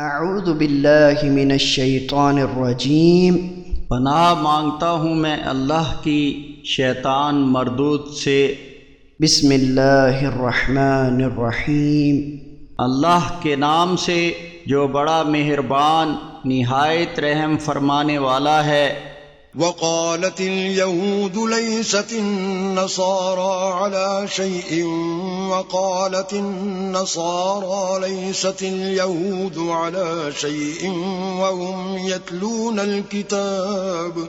اعوذ باللہ من الشیطان الرجیم، پناہ مانگتا ہوں میں اللہ کی شیطان مردود سے۔ بسم اللہ الرحمن الرحیم، اللہ کے نام سے جو بڑا مہربان نہایت رحم فرمانے والا ہے۔ وقالت اليهود ليست النصارى على شيء وقالت النصارى ليست اليهود على شيء وهم يتلون الكتاب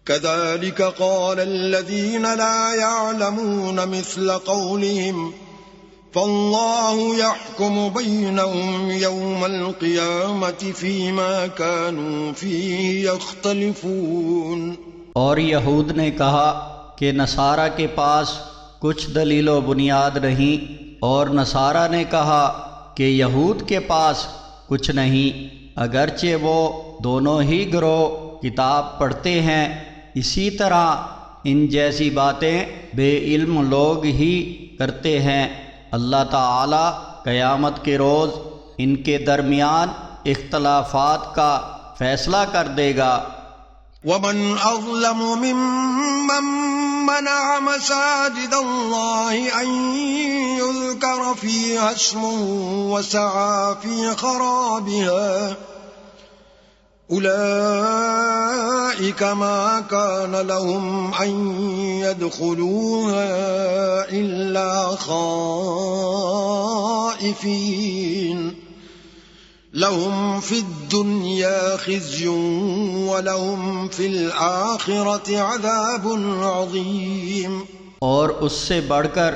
كذلك قال الذين لا يعلمون مثل قولهم فالله يحكم بينهم يوم القيامة فيما كانوا فيه يختلفون۔ اور یہود نے کہا کہ نصارہ کے پاس کچھ دلیل و بنیاد نہیں، اور نصارہ نے کہا کہ یہود کے پاس کچھ نہیں، اگرچہ وہ دونوں ہی گروہ کتاب پڑھتے ہیں۔ اسی طرح ان جیسی باتیں بے علم لوگ ہی کرتے ہیں۔ اللہ تعالی قیامت کے روز ان کے درمیان اختلافات کا فیصلہ کر دے گا۔ ومن اظلم ممن منع مساجد الله ان يذكر فيها اسمه وسعى في خرابها أولئك ما كان لهم أن يدخلوها إلا خائفين لهم في الدنيا خزي ولهم في الآخرة عذاب عظيم۔ اور اس سے بڑھ کر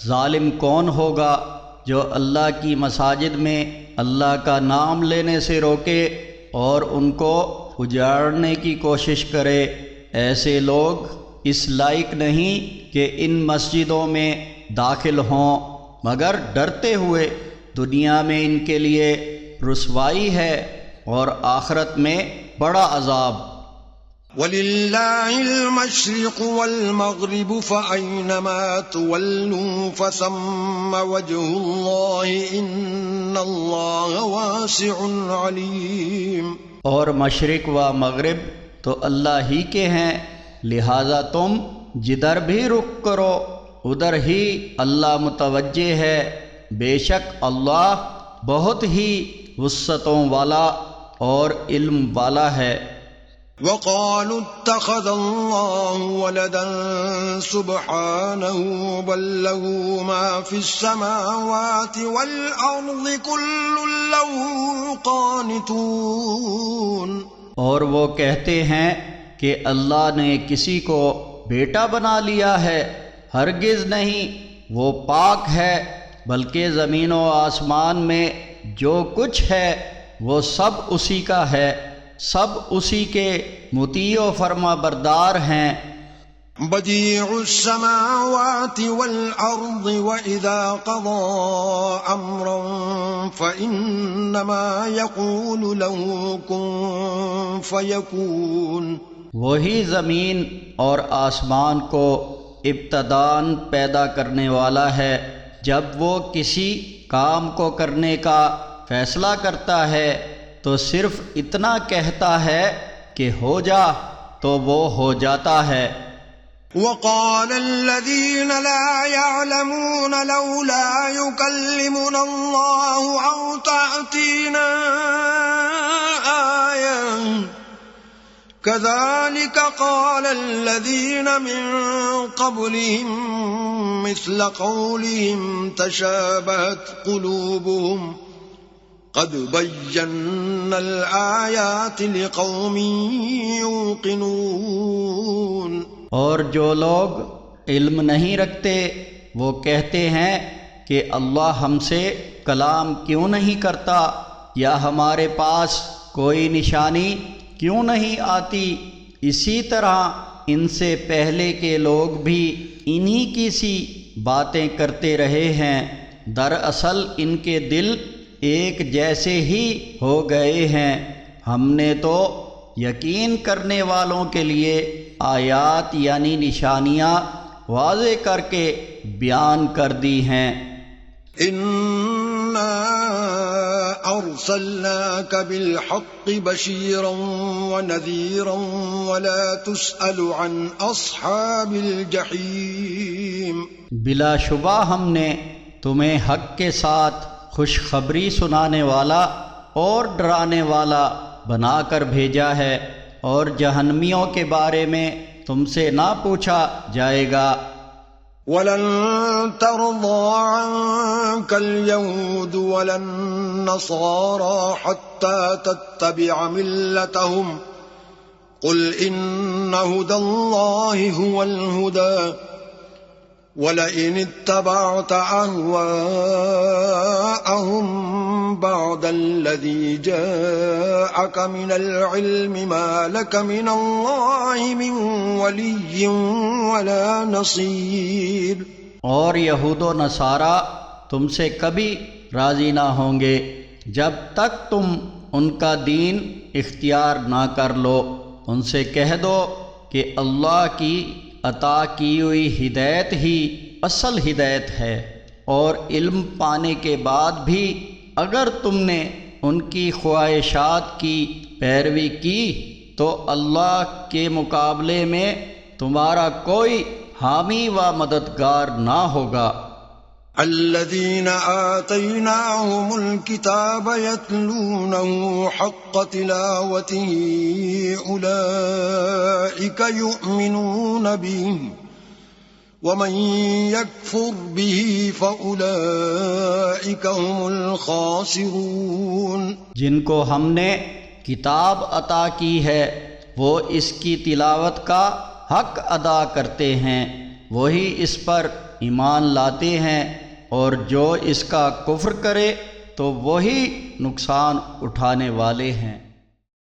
ظالم کون ہوگا جو اللہ کی مساجد میں اللہ کا نام لینے سے روکے اور ان کو اجاڑنے کی کوشش کرے۔ ایسے لوگ اس لائق نہیں کہ ان مسجدوں میں داخل ہوں، مگر ڈرتے ہوئے دنیا میں ان کے لیے رسوائی ہے اور آخرت میں بڑا عذاب۔ وَلِلَّهِ الْمَشْرِقُ وَالْمَغْرِبُ فَأَيْنَمَا تُوَلُّوا فَثَمَّ وَجْهُ اللَّهِ إِنَّ اللَّهَ وَاسِعٌ عَلِيمٌ۔ اور مشرق و مغرب تو اللہ ہی کے ہیں، لہذا تم جدھر بھی رخ کرو ادھر ہی اللہ متوجہ ہے، بے شک اللہ بہت ہی وسعتوں والا اور علم والا ہے۔ وقالوا اتخذ الله ولدا سبحانه بل له ما في السماوات والأرض كل له قانتون۔ اور وہ کہتے ہیں کہ اللہ نے کسی کو بیٹا بنا لیا ہے، ہرگز نہیں، وہ پاک ہے، بلکہ زمین و آسمان میں جو کچھ ہے وہ سب اسی کا ہے، سب اسی کے مطیع و فرما بردار ہیں۔ بدیع السماوات والارض واذا قضى امرا فانما يقول له كن فيكون۔ وہی زمین اور آسمان کو ابتداً پیدا کرنے والا ہے، جب وہ کسی کام کو کرنے کا فیصلہ کرتا ہے تو صرف اتنا کہتا ہے کہ ہو جا تو وہ ہو جاتا ہے۔ وقال الذين لا يعلمون لولا يكلمنا الله أو تأتينا آية كذلك قال الذين من قبلهم مثل قولهم تشابهت قلوبهم قد بينا الآيات لقوم يوقنون۔ اور جو لوگ علم نہیں رکھتے وہ کہتے ہیں کہ اللہ ہم سے کلام کیوں نہیں کرتا، یا ہمارے پاس کوئی نشانی کیوں نہیں آتی۔ اسی طرح ان سے پہلے کے لوگ بھی انہی کی سی باتیں کرتے رہے ہیں، دراصل ان کے دل ایک جیسے ہی ہو گئے ہیں۔ ہم نے تو یقین کرنے والوں کے لیے آیات یعنی نشانیاں واضح کر کے بیان کر دی ہیں۔ إنا أرسلناك بالحق بشيرا ونذيرا ولا تسأل عن أصحاب الجحيم بلا شبہ ہم نے تمہیں حق کے ساتھ خوشخبری سنانے والا اور ڈرانے والا بنا کر بھیجا ہے، اور جہنمیوں کے بارے میں تم سے نہ پوچھا جائے گا۔ ولن ترضى عنك اليهود ولا النصارى حتى تتبع ملتهم قل إن هدى الله هو الهدى ولئن اتبعت أهواءهم بعد الذي جاءك من العلم ما لك من الله من ولي ولا نصير۔ اور یہود و نصارہ تم سے کبھی راضی نہ ہوں گے جب تک تم ان کا دین اختیار نہ کر لو۔ ان سے کہہ دو کہ اللہ کی عطا کی ہوئی ہدایت ہی اصل ہدایت ہے، اور علم پانے کے بعد بھی اگر تم نے ان کی خواہشات کی پیروی کی تو اللہ کے مقابلے میں تمہارا کوئی حامی و مددگار نہ ہوگا۔ الذين آتيناهم الكتاب يتلونه حق تلاوته أولئك يؤمنون به ومن يكفر به فأولئك هم الخاسرون۔ جن کو ہم نے کتاب عطا کی ہے وہ اس کی تلاوت کا حق ادا کرتے ہیں، وہی اس پر ایمان لاتے ہیں، اور جو اس کا کفر کرے تو وہی نقصان اٹھانے والے ہیں۔